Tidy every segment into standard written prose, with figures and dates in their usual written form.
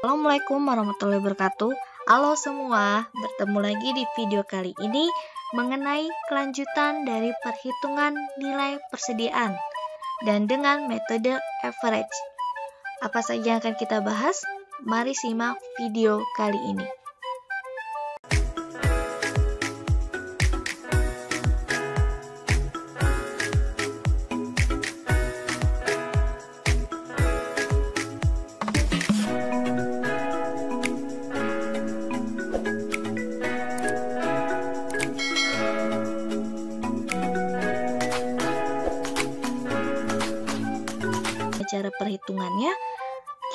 Assalamualaikum warahmatullahi wabarakatuh. Halo semua, bertemu lagi di video kali ini mengenai kelanjutan dari perhitungan nilai persediaan dan dengan metode average. Apa saja yang akan kita bahas? Mari simak video kali ini. Cara perhitungannya,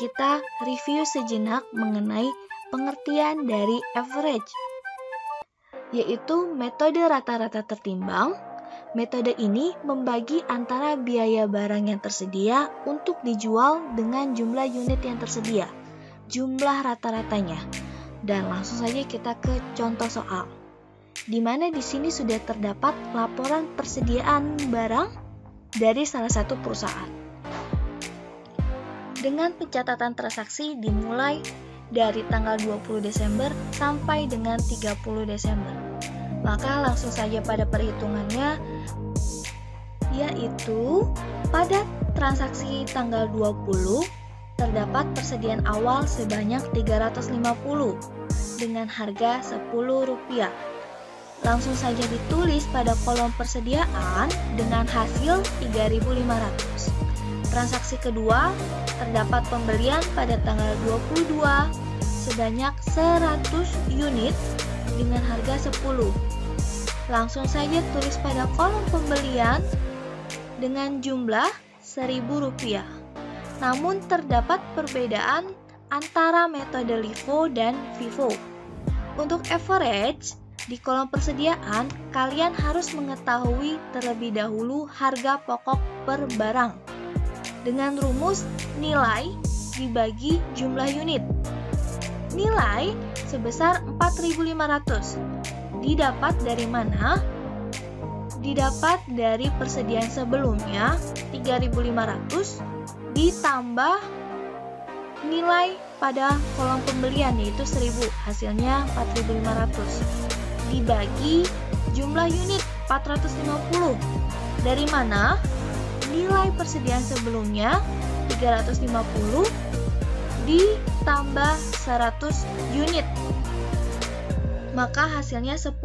kita review sejenak mengenai pengertian dari average, yaitu metode rata-rata tertimbang. Metode ini membagi antara biaya barang yang tersedia untuk dijual dengan jumlah unit yang tersedia, jumlah rata-ratanya. Dan langsung saja kita ke contoh soal, di mana di sini sudah terdapat laporan persediaan barang dari salah satu perusahaan. Dengan pencatatan transaksi dimulai dari tanggal 20 Desember sampai dengan 30 Desember. Maka langsung saja pada perhitungannya, yaitu pada transaksi tanggal 20 terdapat persediaan awal sebanyak 350 dengan harga Rp10. Langsung saja ditulis pada kolom persediaan dengan hasil 3.500. Transaksi kedua, terdapat pembelian pada tanggal 22 sebanyak 100 unit dengan harga 10. Langsung saja tulis pada kolom pembelian dengan jumlah Rp1.000. Namun terdapat perbedaan antara metode LIFO dan FIFO. Untuk average, di kolom persediaan, kalian harus mengetahui terlebih dahulu harga pokok per barang dengan rumus nilai dibagi jumlah unit. Nilai sebesar 4.500 didapat dari mana? Didapat dari persediaan sebelumnya 3.500 ditambah nilai pada kolom pembelian yaitu 1.000, hasilnya 4.500 dibagi jumlah unit 450. Dari mana? Nilai persediaan sebelumnya 350 ditambah 100 unit, maka hasilnya 10.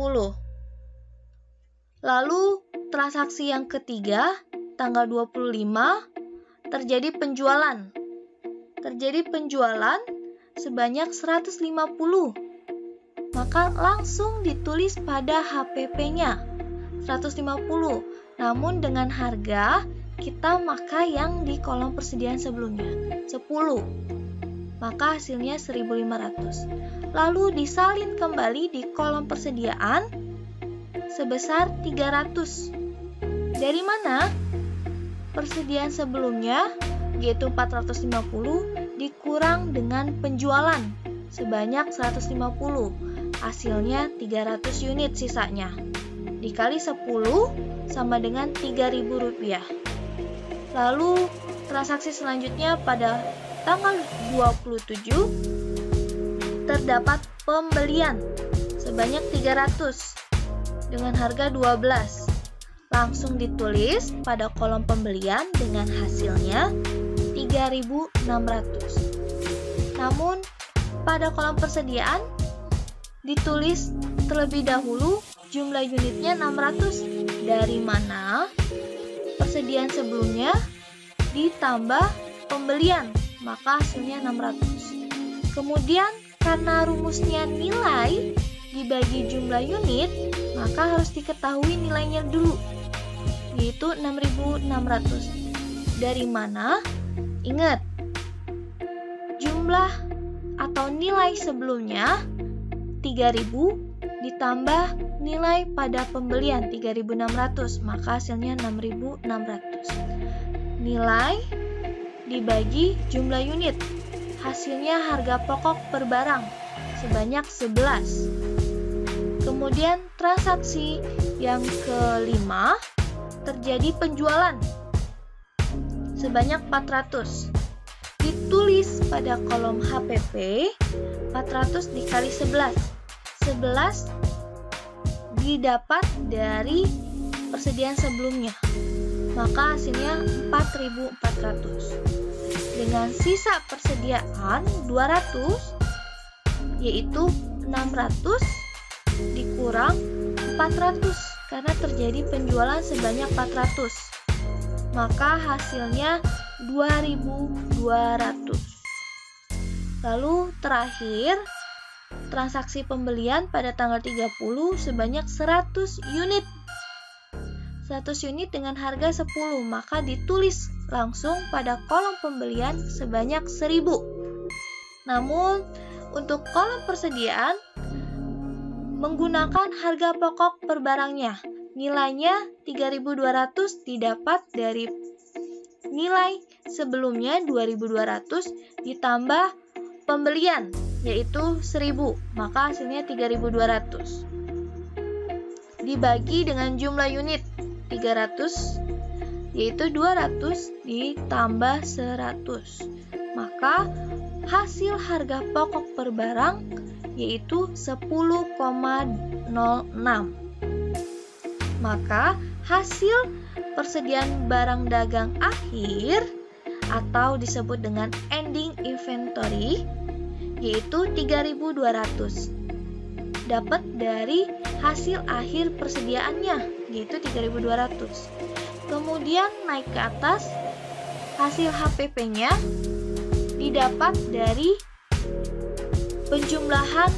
Lalu transaksi yang ketiga tanggal 25 terjadi penjualan sebanyak 150, maka langsung ditulis pada HPP-nya 150, namun dengan harga kita pakai yang di kolom persediaan sebelumnya 10, maka hasilnya 1.500. Lalu disalin kembali di kolom persediaan sebesar 300. Dari mana? Persediaan sebelumnya yaitu 450 dikurang dengan penjualan sebanyak 150, hasilnya 300 unit sisanya. Dikali 10 sama dengan Rp3.000. Lalu transaksi selanjutnya pada tanggal 27 terdapat pembelian sebanyak 300 dengan harga 12. Langsung ditulis pada kolom pembelian dengan hasilnya 3.600. Namun pada kolom persediaan ditulis terlebih dahulu jumlah unitnya 600. Dari mana? Persediaan sebelumnya ditambah pembelian, maka hasilnya 600. Kemudian karena rumusnya nilai dibagi jumlah unit, maka harus diketahui nilainya dulu, yaitu 6.600. Dari mana? Ingat, jumlah atau nilai sebelumnya 3.000 ditambah nilai pada pembelian 3.600, maka hasilnya 6.600. Nilai dibagi jumlah unit, hasilnya harga pokok per barang sebanyak 11. Kemudian transaksi yang kelima terjadi penjualan sebanyak 400. ditulis pada kolom HPP 400 dikali 11. 11 didapat dari persediaan sebelumnya, maka hasilnya 4.400. Dengan sisa persediaan 200, yaitu 600 dikurang 400 karena terjadi penjualan sebanyak 400, maka hasilnya 2.200. Lalu terakhir, transaksi pembelian pada tanggal 30 sebanyak 100 unit. 100 unit dengan harga 10, maka ditulis langsung pada kolom pembelian sebanyak 1000. Namun, untuk kolom persediaan menggunakan harga pokok per barangnya. Nilainya 3.200 didapat dari nilai sebelumnya 2.200 ditambah pembelian yaitu 1000, maka hasilnya 3.200. Dibagi dengan jumlah unit 300, yaitu 200 ditambah 100, maka hasil harga pokok per barang yaitu 10,06. Maka hasil persediaan barang dagang akhir atau disebut dengan ending inventory yaitu 3.200. Dapat dari hasil akhir persediaannya yaitu 3.200. Kemudian naik ke atas, hasil HPP-nya didapat dari penjumlahan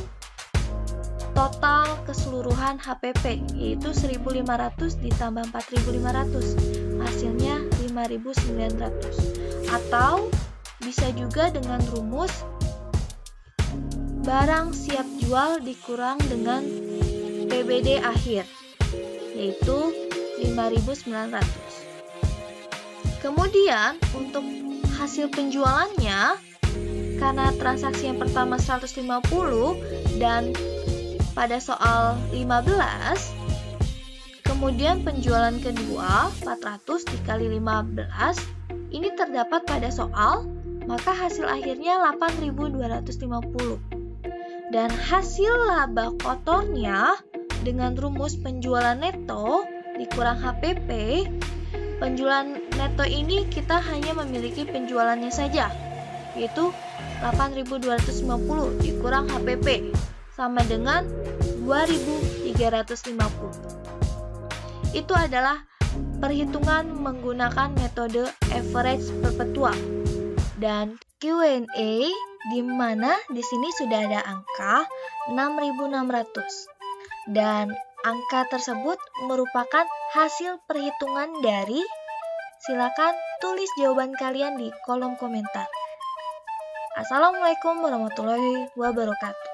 total keseluruhan HPP yaitu 1.500 ditambah 4.500, hasilnya 5.900. Atau bisa juga dengan rumus barang siap jual dikurang dengan PBD akhir yaitu 5.900. Kemudian untuk hasil penjualannya, karena transaksi yang pertama 150 dan pada soal 15, kemudian penjualan kedua 400 dikali 15 ini terdapat pada soal, maka hasil akhirnya 8.250. Dan hasil laba kotornya dengan rumus penjualan neto dikurang HPP, penjualan neto ini kita hanya memiliki penjualannya saja, yaitu 8.250 dikurang HPP sama dengan 2.350. Itu adalah perhitungan menggunakan metode average perpetual. Dan Q&A di mana di sini sudah ada angka 6.600 dan angka tersebut merupakan hasil perhitungan dari. Silakan tulis jawaban kalian di kolom komentar. Assalamualaikum warahmatullahi wabarakatuh.